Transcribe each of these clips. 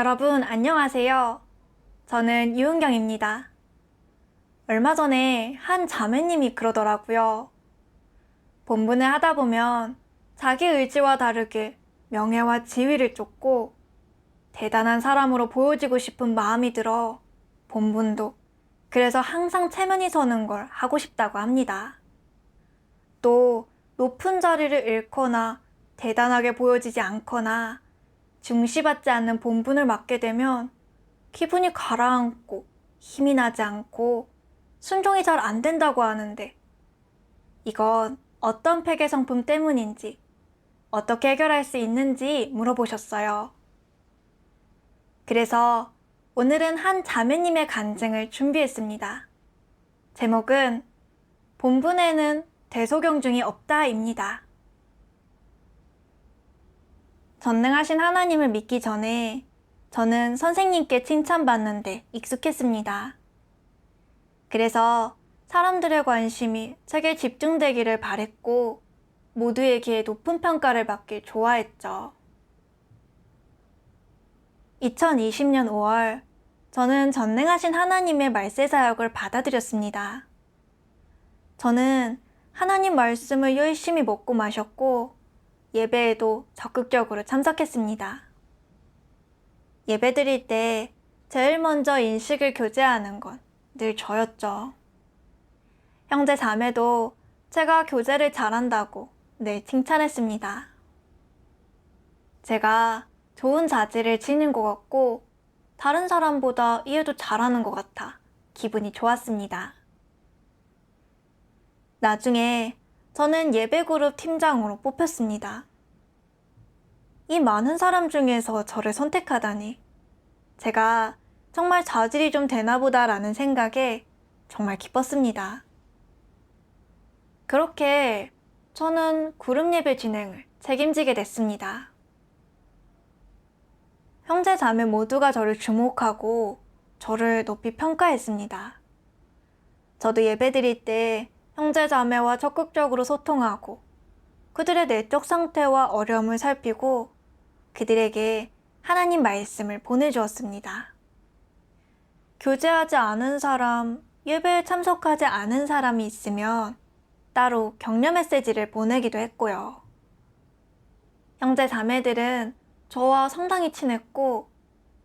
여러분, 안녕하세요. 저는 유은경입니다. 얼마 전에 한 자매님이 그러더라고요. 본분을 하다 보면 자기 의지와 다르게 명예와 지위를 쫓고 대단한 사람으로 보여지고 싶은 마음이 들어 본분도 그래서 항상 체면이 서는 걸 하고 싶다고 합니다. 또 높은 자리를 잃거나 대단하게 보여지지 않거나 중시받지 않는 본분을 맡게 되면 기분이 가라앉고 힘이 나지 않고 순종이 잘 안 된다고 하는데 이건 어떤 폐괴 성품 때문인지 어떻게 해결할 수 있는지 물어보셨어요. 그래서 오늘은 한 자매님의 간증을 준비했습니다. 제목은 본분에는 대소경중이 없다입니다. 전능하신 하나님을 믿기 전에 저는 선생님께 칭찬받는데 익숙했습니다. 그래서 사람들의 관심이 제게 집중되기를 바랬고 모두에게 높은 평가를 받길 좋아했죠. 2020년 5월 저는 전능하신 하나님의 말세 사역을 받아들였습니다. 저는 하나님 말씀을 열심히 먹고 마셨고 예배에도 적극적으로 참석했습니다. 예배 드릴 때 제일 먼저 인식을 교제하는 건 늘 저였죠. 형제 자매도 제가 교제를 잘한다고 늘 칭찬했습니다. 제가 좋은 자질을 지닌 것 같고 다른 사람보다 이해도 잘하는 것 같아 기분이 좋았습니다. 나중에 저는 예배그룹 팀장으로 뽑혔습니다. 이 많은 사람 중에서 저를 선택하다니 제가 정말 자질이 좀 되나 보다라는 생각에 정말 기뻤습니다. 그렇게 저는 그룹 예배 진행을 책임지게 됐습니다. 형제 자매 모두가 저를 주목하고 저를 높이 평가했습니다. 저도 예배 드릴 때 형제 자매와 적극적으로 소통하고 그들의 내적 상태와 어려움을 살피고 그들에게 하나님 말씀을 보내주었습니다. 교제하지 않은 사람, 예배에 참석하지 않은 사람이 있으면 따로 격려 메시지를 보내기도 했고요. 형제 자매들은 저와 상당히 친했고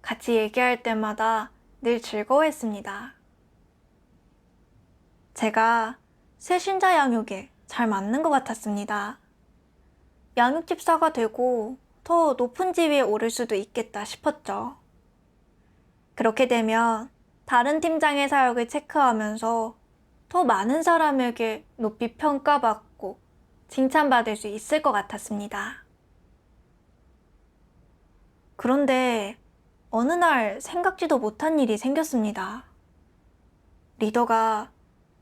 같이 얘기할 때마다 늘 즐거워했습니다. 제가 새신자 양육에 잘 맞는 것 같았습니다. 양육 집사가 되고 더 높은 지위에 오를 수도 있겠다 싶었죠. 그렇게 되면 다른 팀장의 사역을 체크하면서 더 많은 사람에게 높이 평가받고 칭찬받을 수 있을 것 같았습니다. 그런데 어느 날 생각지도 못한 일이 생겼습니다. 리더가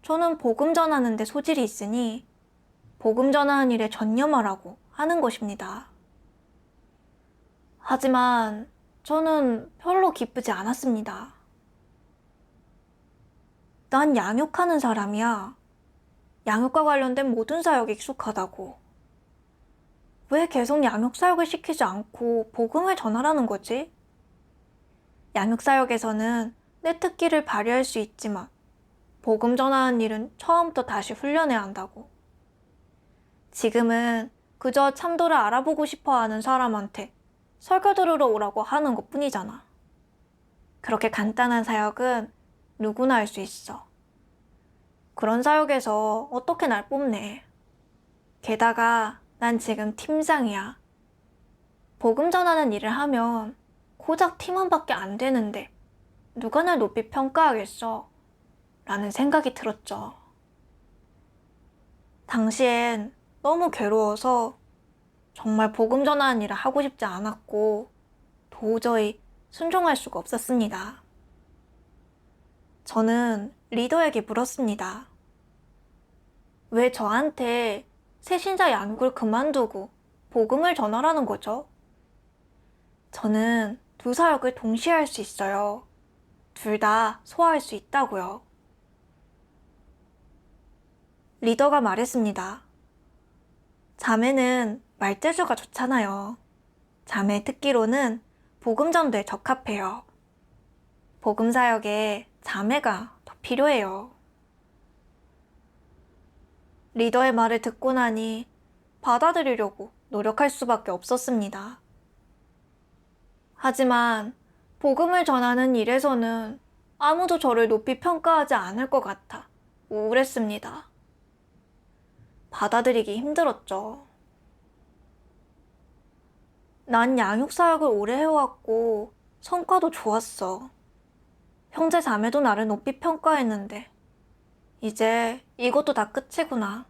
저는 복음 전하는 데 소질이 있으니 복음 전하는 일에 전념하라고 하는 것입니다. 하지만 저는 별로 기쁘지 않았습니다. 난 양육하는 사람이야. 양육과 관련된 모든 사역에 익숙하다고. 왜 계속 양육 사역을 시키지 않고 복음을 전하라는 거지? 양육 사역에서는 내 특기를 발휘할 수 있지만 복음 전하는 일은 처음부터 다시 훈련해야 한다고. 지금은 그저 참도를 알아보고 싶어 하는 사람한테 설교 들으러 오라고 하는 것 뿐이잖아. 그렇게 간단한 사역은 누구나 할 수 있어. 그런 사역에서 어떻게 날 뽑네. 게다가 난 지금 팀장이야. 복음 전하는 일을 하면 고작 팀원밖에 안 되는데 누가 날 높이 평가하겠어? 라는 생각이 들었죠. 당시엔 너무 괴로워서 정말 복음 전하는 일을 하고 싶지 않았고 도저히 순종할 수가 없었습니다. 저는 리더에게 물었습니다. 왜 저한테 새신자 양육을 그만두고 복음을 전하라는 거죠? 저는 두 사역을 동시에 할 수 있어요. 둘 다 소화할 수 있다고요. 리더가 말했습니다. 자매는 말재주가 좋잖아요. 자매 특기로는 복음전도에 적합해요. 복음사역에 자매가 더 필요해요. 리더의 말을 듣고 나니 받아들이려고 노력할 수밖에 없었습니다. 하지만 복음을 전하는 일에서는 아무도 저를 높이 평가하지 않을 것 같아 우울했습니다. 받아들이기 힘들었죠. 난 양육사역을 오래 해왔고 성과도 좋았어. 형제 자매도 나를 높이 평가했는데 이제 이것도 다 끝이구나.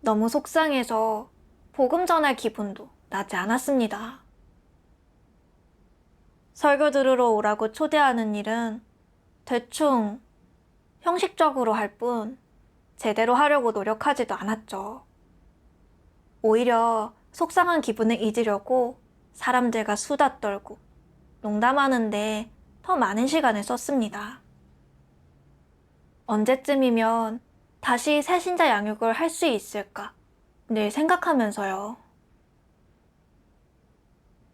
너무 속상해서 복음 전할 기분도 나지 않았습니다. 설교 들으러 오라고 초대하는 일은 대충 형식적으로 할 뿐 제대로 하려고 노력하지도 않았죠. 오히려 속상한 기분을 잊으려고 사람들과 수다 떨고 농담하는데 더 많은 시간을 썼습니다. 언제쯤이면 다시 새신자 양육을 할 수 있을까 늘 생각하면서요.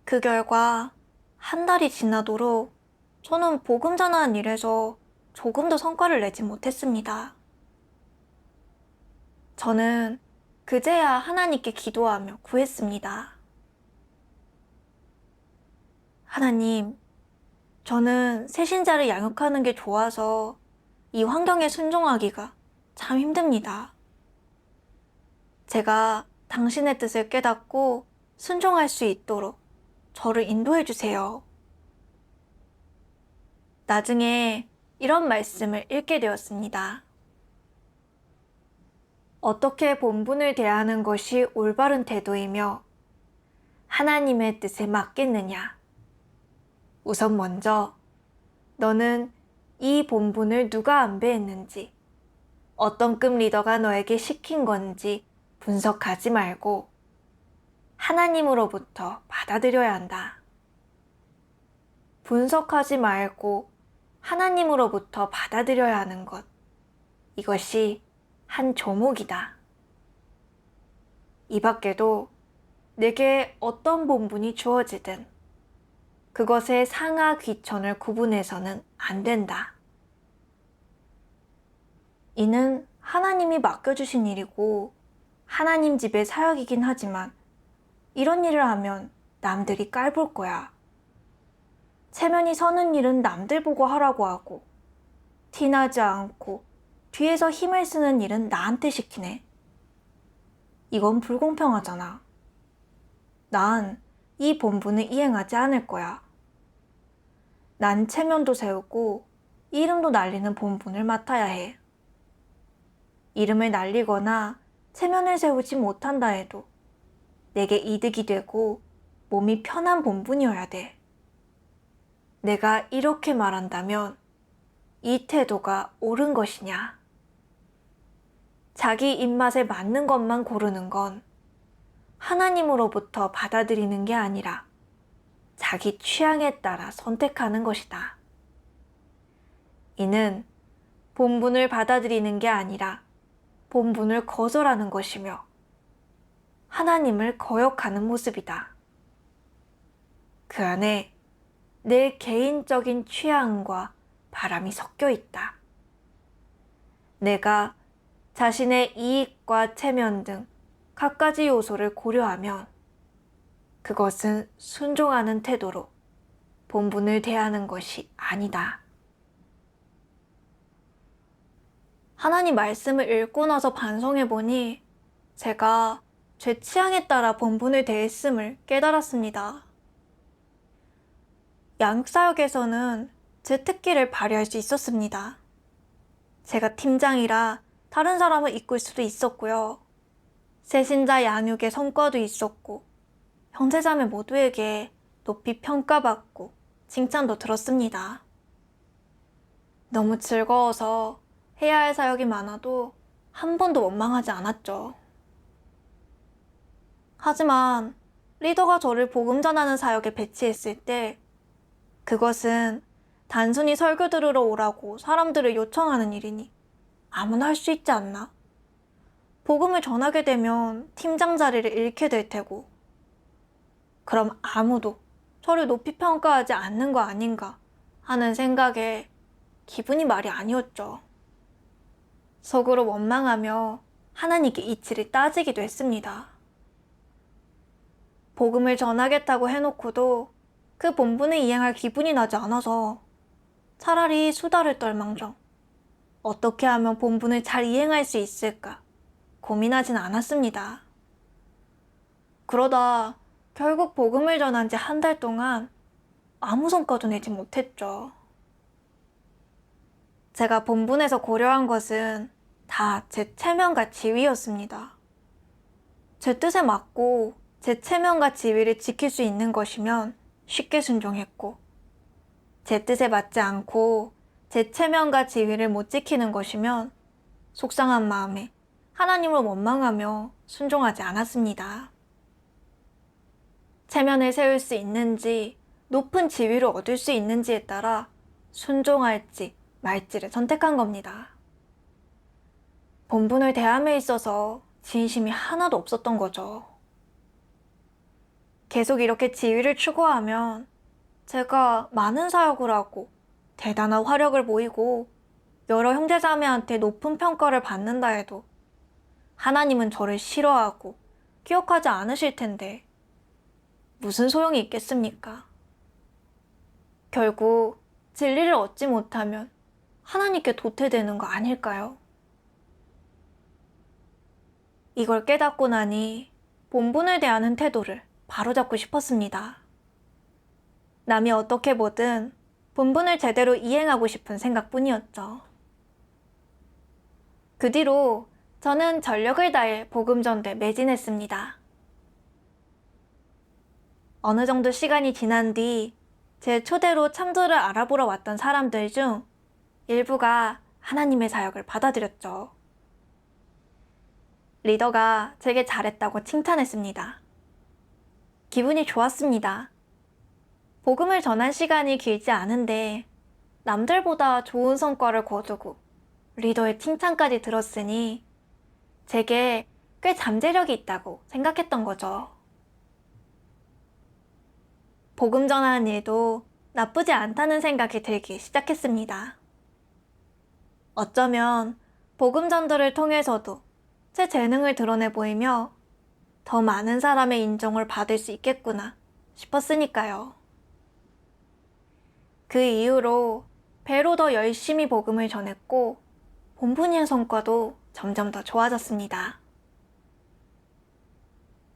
그 결과 한 달이 지나도록 저는 복음 전하는 일에서 조금도 성과를 내지 못했습니다. 저는 그제야 하나님께 기도하며 구했습니다. 하나님, 저는 새신자를 양육하는 게 좋아서 이 환경에 순종하기가 참 힘듭니다. 제가 당신의 뜻을 깨닫고 순종할 수 있도록 저를 인도해 주세요. 나중에 이런 말씀을 읽게 되었습니다. 어떻게 본분을 대하는 것이 올바른 태도이며 하나님의 뜻에 맞겠느냐? 우선 먼저 너는 이 본분을 누가 안배했는지, 어떤 급 리더가 너에게 시킨 건지 분석하지 말고 하나님으로부터 받아들여야 한다. 분석하지 말고 하나님으로부터 받아들여야 하는 것. 이것이 한 조목이다. 이 밖에도 내게 어떤 본분이 주어지든 그것의 상하 귀천을 구분해서는 안 된다. 이는 하나님이 맡겨주신 일이고 하나님 집의 사역이긴 하지만 이런 일을 하면 남들이 깔볼 거야. 체면이 서는 일은 남들 보고 하라고 하고 티나지 않고 뒤에서 힘을 쓰는 일은 나한테 시키네. 이건 불공평하잖아. 난 이 본분을 이행하지 않을 거야. 난 체면도 세우고 이름도 날리는 본분을 맡아야 해. 이름을 날리거나 체면을 세우지 못한다 해도 내게 이득이 되고 몸이 편한 본분이어야 돼. 내가 이렇게 말한다면 이 태도가 옳은 것이냐? 자기 입맛에 맞는 것만 고르는 건 하나님으로부터 받아들이는 게 아니라 자기 취향에 따라 선택하는 것이다. 이는 본분을 받아들이는 게 아니라 본분을 거절하는 것이며 하나님을 거역하는 모습이다. 그 안에 내 개인적인 취향과 바람이 섞여 있다. 내가 자신의 이익과 체면 등 갖가지 요소를 고려하면 그것은 순종하는 태도로 본분을 대하는 것이 아니다. 하나님 말씀을 읽고 나서 반성해보니 제가 제 취향에 따라 본분을 대했음을 깨달았습니다. 양육사역에서는 제 특기를 발휘할 수 있었습니다. 제가 팀장이라 다른 사람을 이끌 수도 있었고요. 새신자 양육의 성과도 있었고 형제자매 모두에게 높이 평가받고 칭찬도 들었습니다. 너무 즐거워서 해야 할 사역이 많아도 한 번도 원망하지 않았죠. 하지만 리더가 저를 복음 전하는 사역에 배치했을 때 그것은 단순히 설교 들으러 오라고 사람들을 요청하는 일이니 아무나 할 수 있지 않나? 복음을 전하게 되면 팀장 자리를 잃게 될 테고 그럼 아무도 저를 높이 평가하지 않는 거 아닌가 하는 생각에 기분이 말이 아니었죠. 속으로 원망하며 하나님께 이치를 따지기도 했습니다. 복음을 전하겠다고 해놓고도 그 본분을 이행할 기분이 나지 않아서 차라리 수다를 떨망정 어떻게 하면 본분을 잘 이행할 수 있을까 고민하진 않았습니다. 그러다 결국 복음을 전한 지 한 달 동안 아무 성과도 내지 못했죠. 제가 본분에서 고려한 것은 다 제 체면과 지위였습니다. 제 뜻에 맞고 제 체면과 지위를 지킬 수 있는 것이면 쉽게 순종했고, 제 뜻에 맞지 않고 제 체면과 지위를 못 지키는 것이면 속상한 마음에 하나님을 원망하며 순종하지 않았습니다. 체면을 세울 수 있는지 높은 지위를 얻을 수 있는지에 따라 순종할지 말지를 선택한 겁니다. 본분을 대함에 있어서 진심이 하나도 없었던 거죠. 계속 이렇게 지위를 추구하면 제가 많은 사역을 하고 대단한 화력을 보이고 여러 형제자매한테 높은 평가를 받는다 해도 하나님은 저를 싫어하고 기억하지 않으실 텐데 무슨 소용이 있겠습니까? 결국 진리를 얻지 못하면 하나님께 도태되는 거 아닐까요? 이걸 깨닫고 나니 본분을 대하는 태도를 바로잡고 싶었습니다. 남이 어떻게 보든 본분을 제대로 이행하고 싶은 생각뿐이었죠. 그 뒤로 저는 전력을 다해 복음전도에 매진했습니다. 어느 정도 시간이 지난 뒤 제 초대로 참조를 알아보러 왔던 사람들 중 일부가 하나님의 사역을 받아들였죠. 리더가 제게 잘했다고 칭찬했습니다. 기분이 좋았습니다. 복음을 전한 시간이 길지 않은데 남들보다 좋은 성과를 거두고 리더의 칭찬까지 들었으니 제게 꽤 잠재력이 있다고 생각했던 거죠. 복음 전하는 일도 나쁘지 않다는 생각이 들기 시작했습니다. 어쩌면 복음 전도를 통해서도 제 재능을 드러내 보이며 더 많은 사람의 인정을 받을 수 있겠구나 싶었으니까요. 그 이후로 배로 더 열심히 복음을 전했고 본분의 성과도 점점 더 좋아졌습니다.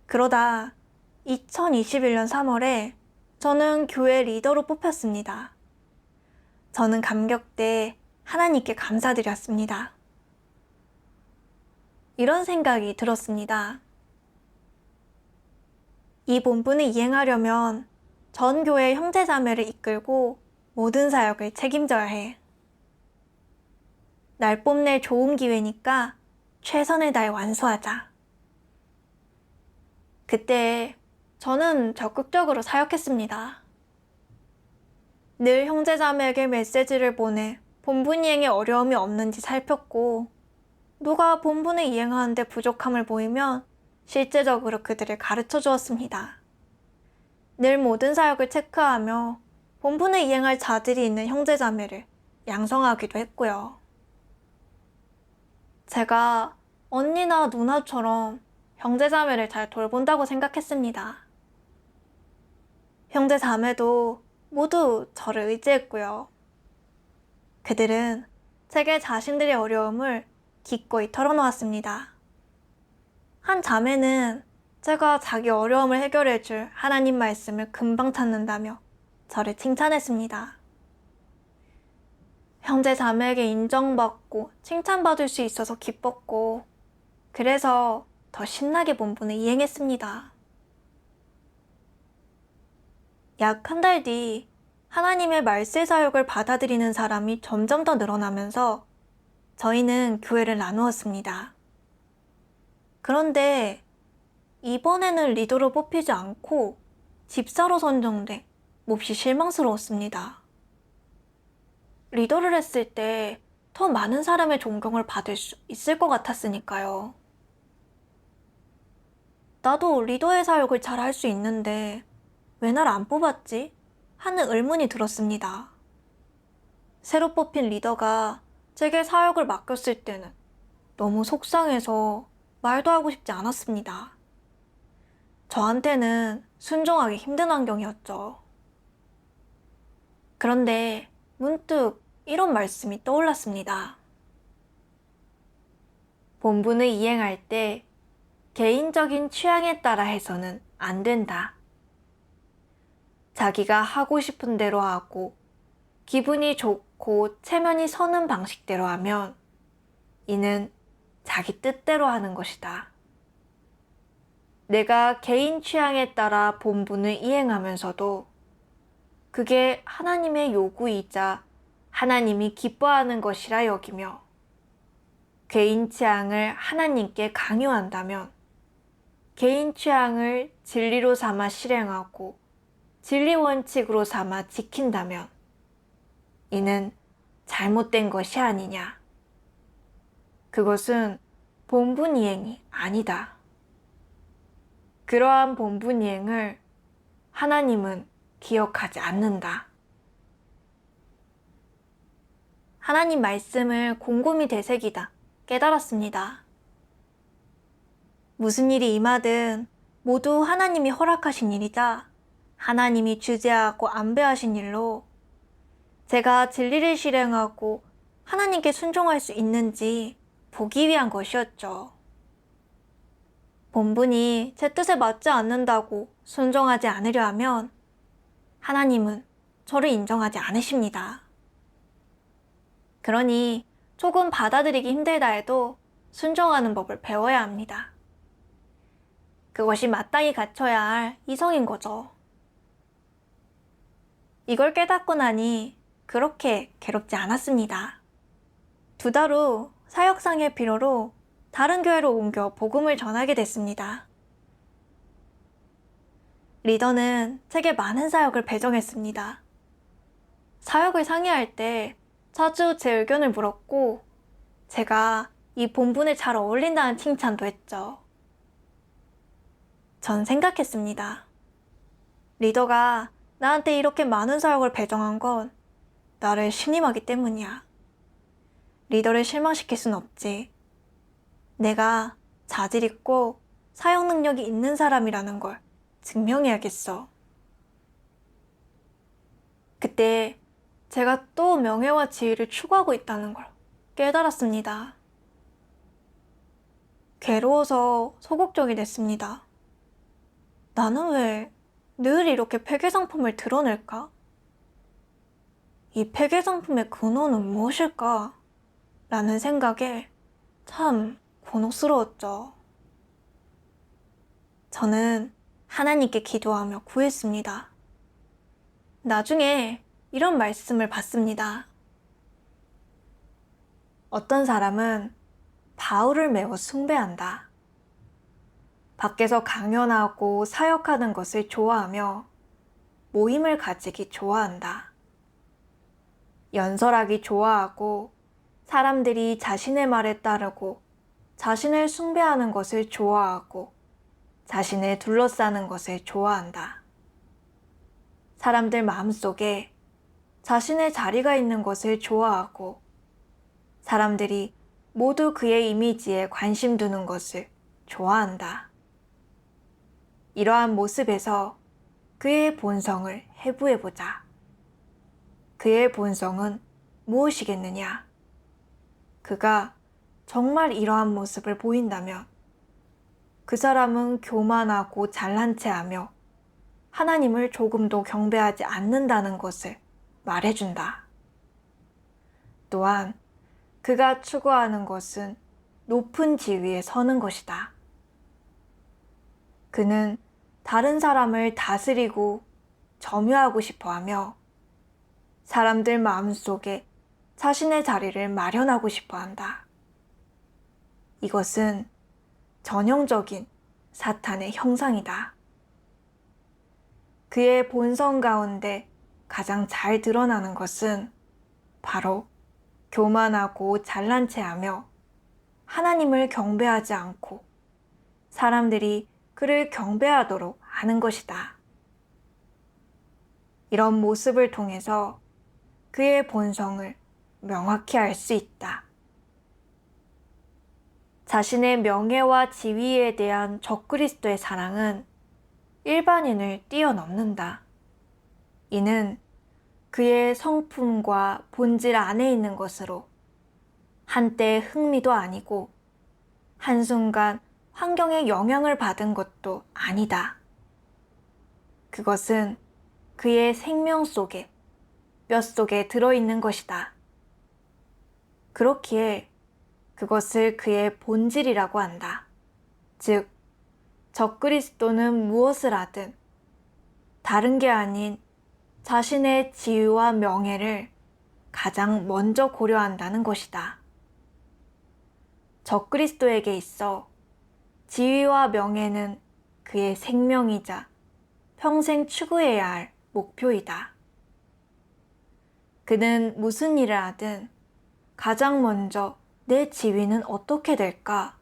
그러다 2021년 3월에 저는 교회 리더로 뽑혔습니다. 저는 감격돼 하나님께 감사드렸습니다. 이런 생각이 들었습니다. 이 본분을 이행하려면 전 교회 형제자매를 이끌고 모든 사역을 책임져야 해. 날 뽐낼 좋은 기회니까 최선을 다해 완수하자. 그때 저는 적극적으로 사역했습니다. 늘 형제자매에게 메시지를 보내 본분 이행에 어려움이 없는지 살폈고, 누가 본분을 이행하는데 부족함을 보이면 실제적으로 그들을 가르쳐 주었습니다. 늘 모든 사역을 체크하며 본분을 이행할 자질이 있는 형제자매를 양성하기도 했고요. 제가 언니나 누나처럼 형제자매를 잘 돌본다고 생각했습니다. 형제자매도 모두 저를 의지했고요. 그들은 제게 자신들의 어려움을 기꺼이 털어놓았습니다. 한 자매는 제가 자기 어려움을 해결해줄 하나님 말씀을 금방 찾는다며 저를 칭찬했습니다. 형제 자매에게 인정받고 칭찬받을 수 있어서 기뻤고, 그래서 더 신나게 본분을 이행했습니다. 약 한 달 뒤 하나님의 말세 사역을 받아들이는 사람이 점점 더 늘어나면서 저희는 교회를 나누었습니다. 그런데 이번에는 리더로 뽑히지 않고 집사로 선정돼 몹시 실망스러웠습니다. 리더를 했을 때 더 많은 사람의 존경을 받을 수 있을 것 같았으니까요. 나도 리더의 사역을 잘 할 수 있는데 왜 날 안 뽑았지? 하는 의문이 들었습니다. 새로 뽑힌 리더가 제게 사역을 맡겼을 때는 너무 속상해서 말도 하고 싶지 않았습니다. 저한테는 순종하기 힘든 환경이었죠. 그런데 문득 이런 말씀이 떠올랐습니다. 본분을 이행할 때 개인적인 취향에 따라 해서는 안 된다. 자기가 하고 싶은 대로 하고 기분이 좋고 체면이 서는 방식대로 하면 이는 자기 뜻대로 하는 것이다. 내가 개인 취향에 따라 본분을 이행하면서도 그게 하나님의 요구이자 하나님이 기뻐하는 것이라 여기며 개인 취향을 하나님께 강요한다면 개인 취향을 진리로 삼아 실행하고 진리 원칙으로 삼아 지킨다면 이는 잘못된 것이 아니냐. 그것은 본분 이행이 아니다. 그러한 본분 이행을 하나님은 기억하지 않는다. 하나님 말씀을 곰곰이 되새기다 깨달았습니다. 무슨 일이 임하든 모두 하나님이 허락하신 일이자 하나님이 주재하고 안배하신 일로 제가 진리를 실행하고 하나님께 순종할 수 있는지 보기 위한 것이었죠. 본분이 제 뜻에 맞지 않는다고 순종하지 않으려 하면 하나님은 저를 인정하지 않으십니다. 그러니 조금 받아들이기 힘들다 해도 순종하는 법을 배워야 합니다. 그것이 마땅히 갖춰야 할 이성인 거죠. 이걸 깨닫고 나니 그렇게 괴롭지 않았습니다. 2달 후 사역상의 필요로 다른 교회로 옮겨 복음을 전하게 됐습니다. 리더는 제게 많은 사역을 배정했습니다. 사역을 상의할 때 자주 제 의견을 물었고 제가 이 본분에 잘 어울린다는 칭찬도 했죠. 전 생각했습니다. 리더가 나한테 이렇게 많은 사역을 배정한 건 나를 신임하기 때문이야. 리더를 실망시킬 순 없지. 내가 자질 있고 사역 능력이 있는 사람이라는 걸 증명해야겠어. 그때 제가 또 명예와 지위를 추구하고 있다는 걸 깨달았습니다. 괴로워서 소극적이 됐습니다. 나는 왜 늘 이렇게 폐괴상품을 드러낼까? 이 폐괴상품의 근원은 무엇일까? 라는 생각에 참 곤혹스러웠죠. 저는 하나님께 기도하며 구했습니다. 나중에 이런 말씀을 받습니다. 어떤 사람은 바울을 매우 숭배한다. 밖에서 강연하고 사역하는 것을 좋아하며 모임을 가지기 좋아한다. 연설하기 좋아하고 사람들이 자신의 말에 따르고 자신을 숭배하는 것을 좋아하고 자신을 둘러싸는 것을 좋아한다. 사람들 마음속에 자신의 자리가 있는 것을 좋아하고 사람들이 모두 그의 이미지에 관심 두는 것을 좋아한다. 이러한 모습에서 그의 본성을 해부해보자. 그의 본성은 무엇이겠느냐? 그가 정말 이러한 모습을 보인다면 그 사람은 교만하고 잘난 체하며 하나님을 조금도 경배하지 않는다는 것을 말해준다. 또한 그가 추구하는 것은 높은 지위에 서는 것이다. 그는 다른 사람을 다스리고 점유하고 싶어 하며 사람들 마음속에 자신의 자리를 마련하고 싶어 한다. 이것은 전형적인 사탄의 형상이다. 그의 본성 가운데 가장 잘 드러나는 것은 바로 교만하고 잘난 체하며 하나님을 경배하지 않고 사람들이 그를 경배하도록 하는 것이다. 이런 모습을 통해서 그의 본성을 명확히 알 수 있다. 자신의 명예와 지위에 대한 적그리스도의 사랑은 일반인을 뛰어넘는다. 이는 그의 성품과 본질 안에 있는 것으로 한때의 흥미도 아니고 한순간 환경의 영향을 받은 것도 아니다. 그것은 그의 생명 속에, 뼛속에 들어있는 것이다. 그렇기에 그것을 그의 본질이라고 한다. 즉, 적그리스도는 무엇을 하든 다른 게 아닌 자신의 지위와 명예를 가장 먼저 고려한다는 것이다. 적그리스도에게 있어 지위와 명예는 그의 생명이자 평생 추구해야 할 목표이다. 그는 무슨 일을 하든 가장 먼저 내 지위는 어떻게 될까?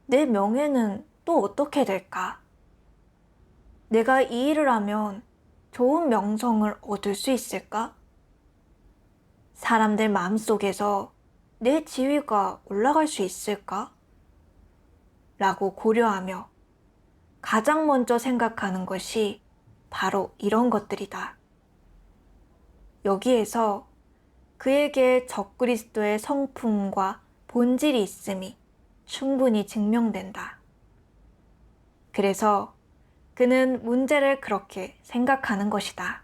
내 명예는 또 어떻게 될까? 내가 이 일을 하면 좋은 명성을 얻을 수 있을까? 사람들 마음속에서 내 지위가 올라갈 수 있을까? 라고 고려하며 가장 먼저 생각하는 것이 바로 이런 것들이다. 여기에서 그에게 적그리스도의 성품과 본질이 있음이 충분히 증명된다. 그래서 그는 문제를 그렇게 생각하는 것이다.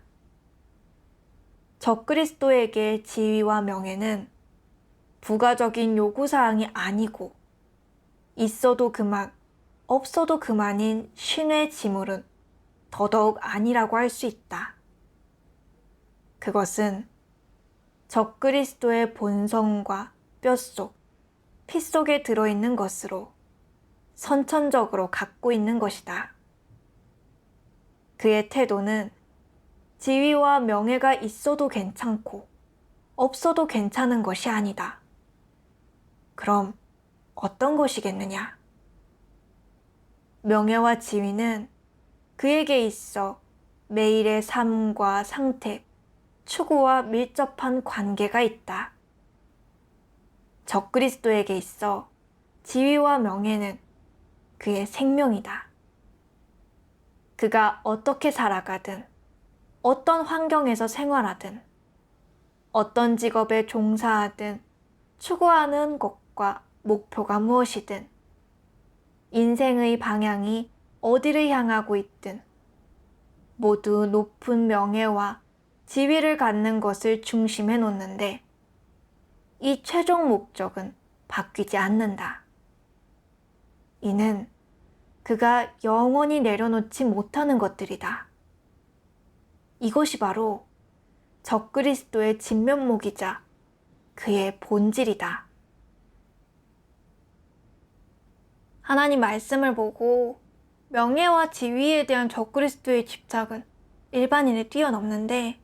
적그리스도에게 지위와 명예는 부가적인 요구사항이 아니고 있어도 그만, 없어도 그만인 신의 지물은 더더욱 아니라고 할 수 있다. 그것은 적그리스도의 본성과 뼛속, 피 속에 들어있는 것으로 선천적으로 갖고 있는 것이다. 그의 태도는 지위와 명예가 있어도 괜찮고 없어도 괜찮은 것이 아니다. 그럼 어떤 것이겠느냐? 명예와 지위는 그에게 있어 매일의 삶과 상태, 추구와 밀접한 관계가 있다. 적그리스도에게 있어 지위와 명예는 그의 생명이다. 그가 어떻게 살아가든, 어떤 환경에서 생활하든, 어떤 직업에 종사하든, 추구하는 것과 목표가 무엇이든, 인생의 방향이 어디를 향하고 있든, 모두 높은 명예와 지위를 갖는 것을 중심에 놓는데, 이 최종 목적은 바뀌지 않는다. 이는 그가 영원히 내려놓지 못하는 것들이다. 이것이 바로 적그리스도의 진면목이자 그의 본질이다. 하나님 말씀을 보고 명예와 지위에 대한 적그리스도의 집착은 일반인을 뛰어넘는데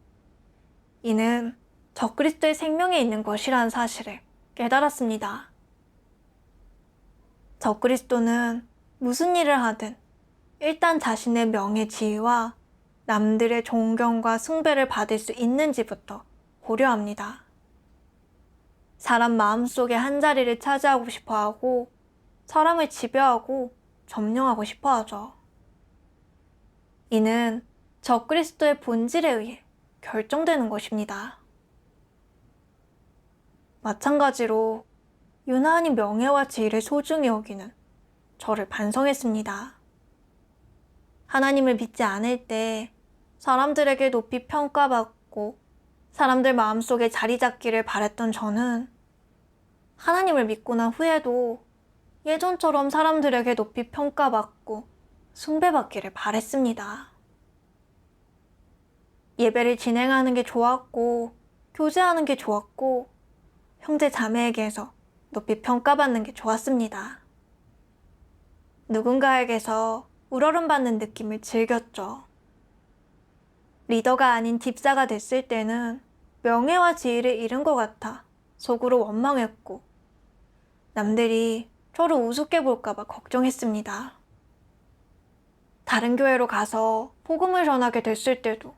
이는 적그리스도의 생명에 있는 것이라는 사실을 깨달았습니다. 적그리스도는 무슨 일을 하든 일단 자신의 명예 지위와 남들의 존경과 숭배를 받을 수 있는지부터 고려합니다. 사람 마음속에 한 자리를 차지하고 싶어하고 사람을 지배하고 점령하고 싶어하죠. 이는 적그리스도의 본질에 의해 결정되는 것입니다. 마찬가지로 유난히 명예와 지위를 소중히 여기는 저를 반성했습니다. 하나님을 믿지 않을 때 사람들에게 높이 평가받고 사람들 마음속에 자리 잡기를 바랬던 저는 하나님을 믿고 난 후에도 예전처럼 사람들에게 높이 평가받고 숭배받기를 바랬습니다. 예배를 진행하는 게 좋았고 교제하는 게 좋았고 형제 자매에게서 높이 평가받는 게 좋았습니다. 누군가에게서 우러름받는 느낌을 즐겼죠. 리더가 아닌 집사가 됐을 때는 명예와 지위를 잃은 것 같아 속으로 원망했고 남들이 저를 우습게 볼까봐 걱정했습니다. 다른 교회로 가서 복음을 전하게 됐을 때도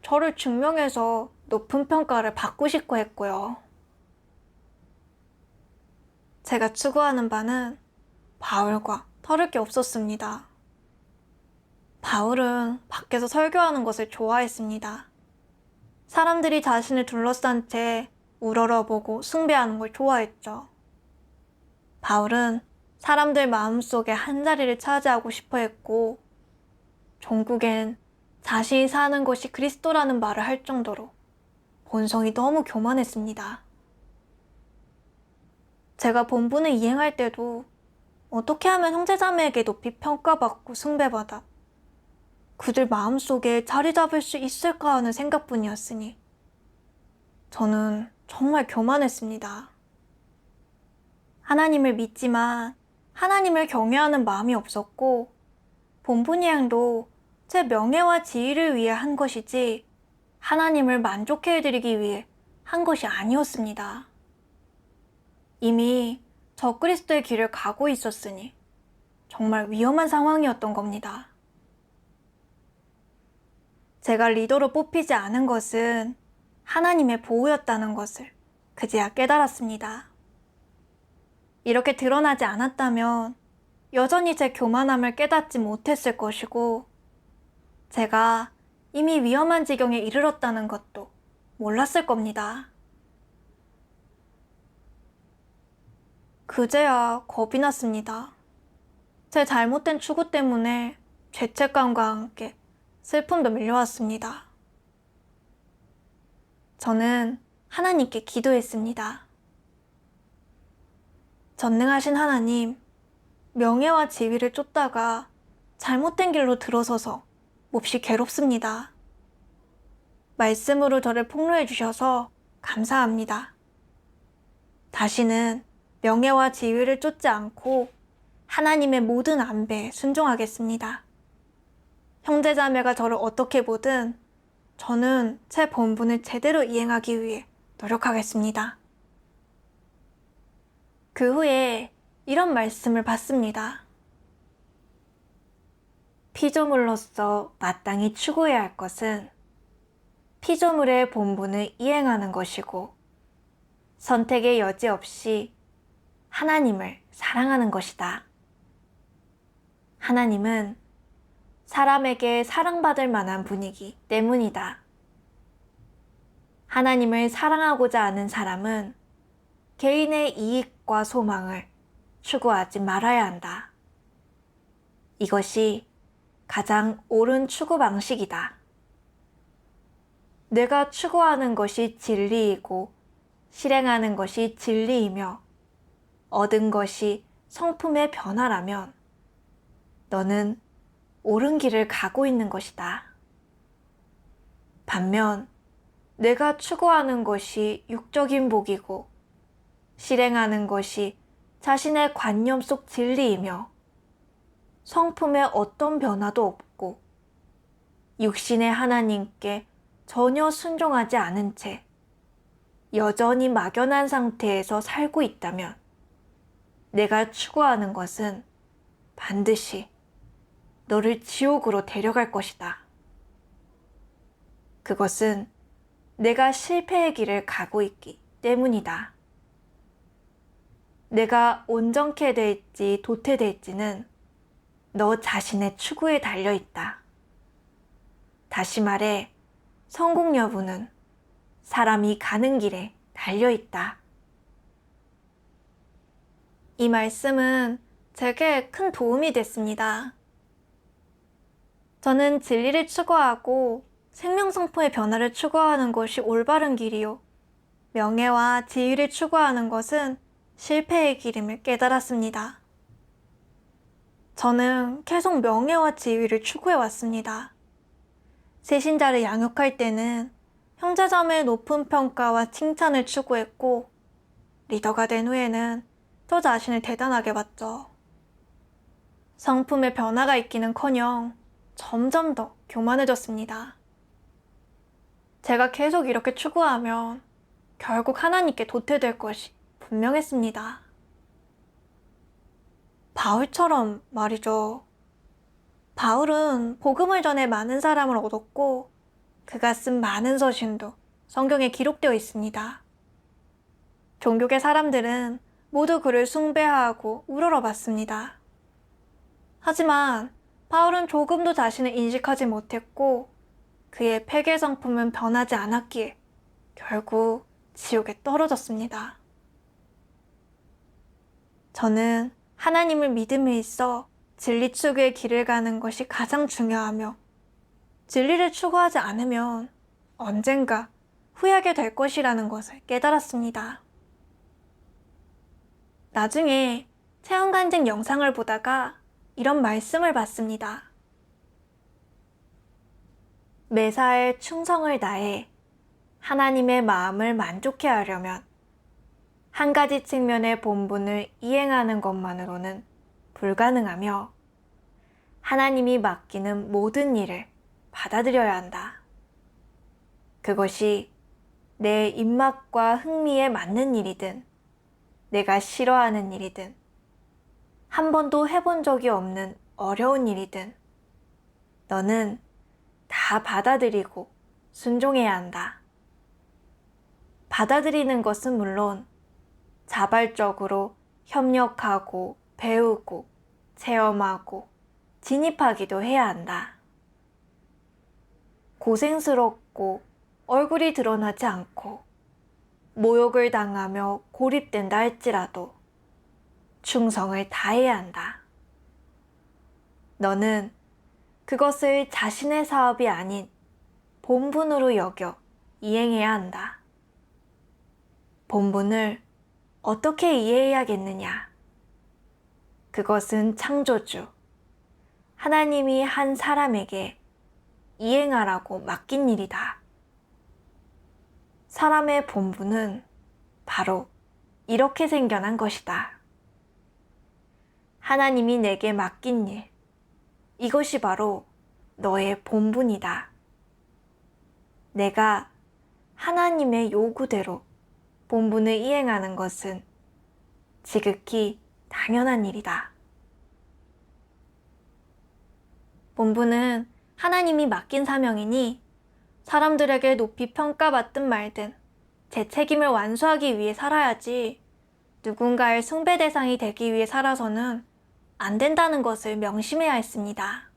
저를 증명해서 높은 평가를 받고 싶고 했고요. 제가 추구하는 바는 바울과 다를 게 없었습니다. 바울은 밖에서 설교하는 것을 좋아했습니다. 사람들이 자신을 둘러싼 채 우러러보고 숭배하는 걸 좋아했죠. 바울은 사람들 마음속에 한 자리를 차지하고 싶어 했고, 종국엔 자신이 사는 것이 그리스도라는 말을 할 정도로 본성이 너무 교만했습니다. 제가 본분을 이행할 때도 어떻게 하면 형제자매에게 높이 평가받고 숭배받아 그들 마음속에 자리 잡을 수 있을까 하는 생각뿐이었으니 저는 정말 교만했습니다. 하나님을 믿지만 하나님을 경외하는 마음이 없었고, 본분 이행도 제 명예와 지위를 위해 한 것이지 하나님을 만족해 해드리기 위해 한 것이 아니었습니다. 이미 적그리스도의 길을 가고 있었으니 정말 위험한 상황이었던 겁니다. 제가 리더로 뽑히지 않은 것은 하나님의 보호였다는 것을 그제야 깨달았습니다. 이렇게 드러나지 않았다면 여전히 제 교만함을 깨닫지 못했을 것이고, 제가 이미 위험한 지경에 이르렀다는 것도 몰랐을 겁니다. 그제야 겁이 났습니다. 제 잘못된 추구 때문에 죄책감과 함께 슬픔도 밀려왔습니다. 저는 하나님께 기도했습니다. 전능하신 하나님, 명예와 지위를 쫓다가 잘못된 길로 들어서서 몹시 괴롭습니다. 말씀으로 저를 폭로해 주셔서 감사합니다. 다시는 명예와 지위를 쫓지 않고 하나님의 모든 안배에 순종하겠습니다. 형제자매가 저를 어떻게 보든 저는 제 본분을 제대로 이행하기 위해 노력하겠습니다. 그 후에 이런 말씀을 받습니다. 피조물로서 마땅히 추구해야 할 것은 피조물의 본분을 이행하는 것이고, 선택의 여지 없이 하나님을 사랑하는 것이다. 하나님은 사람에게 사랑받을 만한 분이기 때문이다. 하나님을 사랑하고자 하는 사람은 개인의 이익과 소망을 추구하지 말아야 한다. 이것이 가장 옳은 추구 방식이다. 내가 추구하는 것이 진리이고 실행하는 것이 진리이며 얻은 것이 성품의 변화라면 너는 옳은 길을 가고 있는 것이다. 반면 내가 추구하는 것이 육적인 복이고 실행하는 것이 자신의 관념 속 진리이며 성품에 어떤 변화도 없고 육신의 하나님께 전혀 순종하지 않은 채 여전히 막연한 상태에서 살고 있다면 내가 추구하는 것은 반드시 너를 지옥으로 데려갈 것이다. 그것은 내가 실패의 길을 가고 있기 때문이다. 내가 온전케 될지 도태될지는 너 자신의 추구에 달려있다. 다시 말해, 성공 여부는 사람이 가는 길에 달려있다. 이 말씀은 제게 큰 도움이 됐습니다. 저는 진리를 추구하고 생명성품의 변화를 추구하는 것이 올바른 길이요, 명예와 지위를 추구하는 것은 실패의 길임을 깨달았습니다. 저는 계속 명예와 지위를 추구해왔습니다. 세신자를 양육할 때는 형제자매의 높은 평가와 칭찬을 추구했고, 리더가 된 후에는 저 자신을 대단하게 봤죠. 성품의 변화가 있기는커녕 점점 더 교만해졌습니다. 제가 계속 이렇게 추구하면 결국 하나님께 도태될 것이 분명했습니다. 바울처럼 말이죠. 바울은 복음을 전해 많은 사람을 얻었고 그가 쓴 많은 서신도 성경에 기록되어 있습니다. 종교계 사람들은 모두 그를 숭배하고 우러러봤습니다. 하지만 바울은 조금도 자신을 인식하지 못했고 그의 폐괴 성품은 변하지 않았기에 결국 지옥에 떨어졌습니다. 저는 하나님을 믿음에 있어 진리 추구의 길을 가는 것이 가장 중요하며 진리를 추구하지 않으면 언젠가 후회하게 될 것이라는 것을 깨달았습니다. 나중에 체험간증 영상을 보다가 이런 말씀을 봤습니다. 매사에 충성을 다해 하나님의 마음을 만족해 하려면 한 가지 측면의 본분을 이행하는 것만으로는 불가능하며 하나님이 맡기는 모든 일을 받아들여야 한다. 그것이 내 입맛과 흥미에 맞는 일이든 내가 싫어하는 일이든 한 번도 해본 적이 없는 어려운 일이든 너는 다 받아들이고 순종해야 한다. 받아들이는 것은 물론 자발적으로 협력하고 배우고 체험하고 진입하기도 해야 한다. 고생스럽고 얼굴이 드러나지 않고 모욕을 당하며 고립된다 할지라도 충성을 다해야 한다. 너는 그것을 자신의 사업이 아닌 본분으로 여겨 이행해야 한다. 본분을 어떻게 이해해야겠느냐? 그것은 창조주, 하나님이 한 사람에게 이행하라고 맡긴 일이다. 사람의 본분은 바로 이렇게 생겨난 것이다. 하나님이 내게 맡긴 일, 이것이 바로 너의 본분이다. 내가 하나님의 요구대로 본분을 이행하는 것은 지극히 당연한 일이다. 본분은 하나님이 맡긴 사명이니 사람들에게 높이 평가받든 말든 제 책임을 완수하기 위해 살아야지 누군가의 숭배 대상이 되기 위해 살아서는 안 된다는 것을 명심해야 했습니다.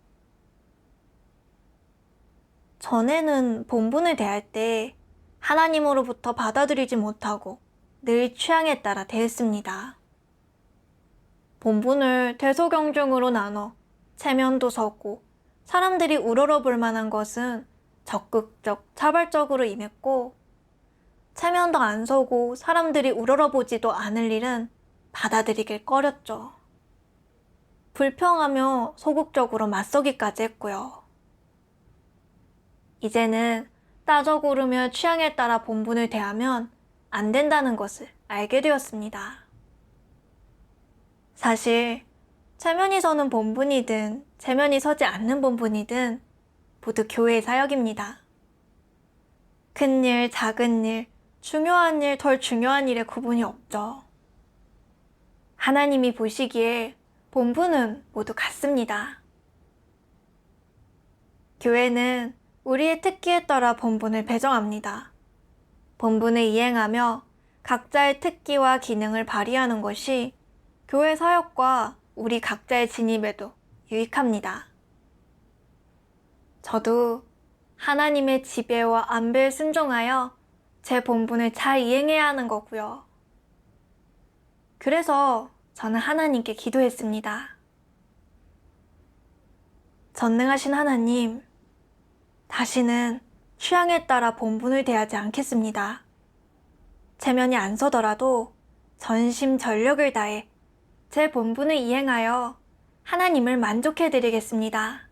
전에는 본분을 대할 때 하나님으로부터 받아들이지 못하고 늘 취향에 따라 대했습니다. 본분을 대소경중으로 나눠 체면도 서고 사람들이 우러러 볼 만한 것은 적극적, 자발적으로 임했고 체면도 안 서고 사람들이 우러러 보지도 않을 일은 받아들이길 꺼렸죠. 불평하며 소극적으로 맞서기까지 했고요. 이제는 따져 고르며 취향에 따라 본분을 대하면 안 된다는 것을 알게 되었습니다. 사실 체면이 서는 본분이든 체면이 서지 않는 본분이든 모두 교회의 사역입니다. 큰 일, 작은 일, 중요한 일, 덜 중요한 일에 구분이 없죠. 하나님이 보시기에 본분은 모두 같습니다. 교회는 우리의 특기에 따라 본분을 배정합니다. 본분을 이행하며 각자의 특기와 기능을 발휘하는 것이 교회 사역과 우리 각자의 진입에도 유익합니다. 저도 하나님의 지배와 안배에 순종하여 제 본분을 잘 이행해야 하는 거고요. 그래서 저는 하나님께 기도했습니다. 전능하신 하나님, 다시는 취향에 따라 본분을 대하지 않겠습니다. 체면이 안 서더라도 전심전력을 다해 제 본분을 이행하여 하나님을 만족해드리겠습니다.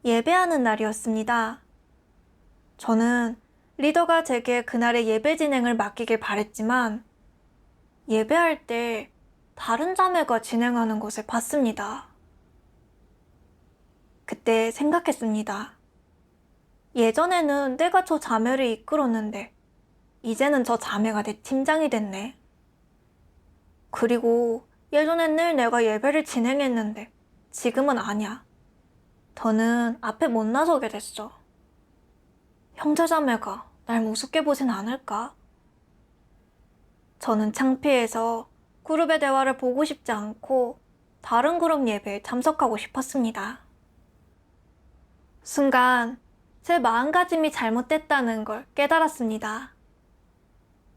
예배하는 날이었습니다. 저는 리더가 제게 그날의 예배 진행을 맡기길 바랬지만 예배할 때 다른 자매가 진행하는 것을 봤습니다. 그때 생각했습니다. 예전에는 내가 저 자매를 이끌었는데 이제는 저 자매가 내 팀장이 됐네. 그리고 예전엔 늘 내가 예배를 진행했는데 지금은 아니야. 더는 앞에 못 나서게 됐어. 형제자매가 날 우습게 보진 않을까? 저는 창피해서 그룹의 대화를 보고 싶지 않고 다른 그룹 예배에 참석하고 싶었습니다. 순간 제 마음가짐이 잘못됐다는 걸 깨달았습니다.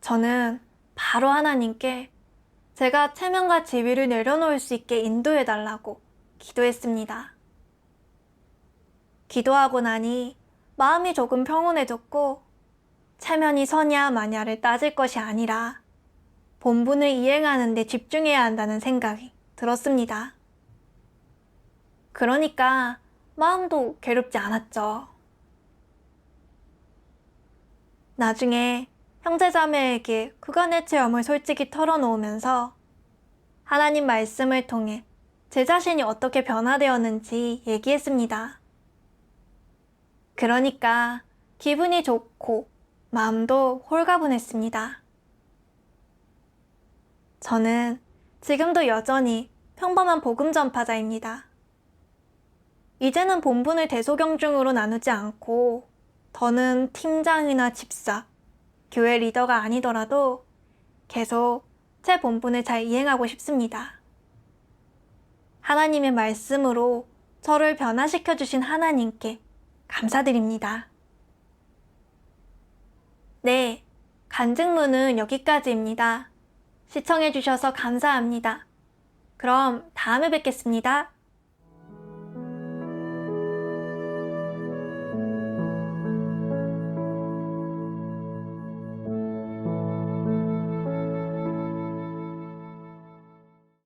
저는 바로 하나님께 제가 체면과 지위를 내려놓을 수 있게 인도해달라고 기도했습니다. 기도하고 나니 마음이 조금 평온해졌고 체면이 서냐 마냐를 따질 것이 아니라 본분을 이행하는 데 집중해야 한다는 생각이 들었습니다. 그러니까 마음도 괴롭지 않았죠. 나중에 형제자매에게 그간의 체험을 솔직히 털어놓으면서 하나님 말씀을 통해 제 자신이 어떻게 변화되었는지 얘기했습니다. 그러니까 기분이 좋고 마음도 홀가분했습니다. 저는 지금도 여전히 평범한 복음 전파자입니다. 이제는 본분을 대소경중으로 나누지 않고 더는 팀장이나 집사, 교회 리더가 아니더라도 계속 제 본분을 잘 이행하고 싶습니다. 하나님의 말씀으로 저를 변화시켜 주신 하나님께 감사드립니다. 네, 간증문은 여기까지입니다. 시청해주셔서 감사합니다. 그럼 다음에 뵙겠습니다.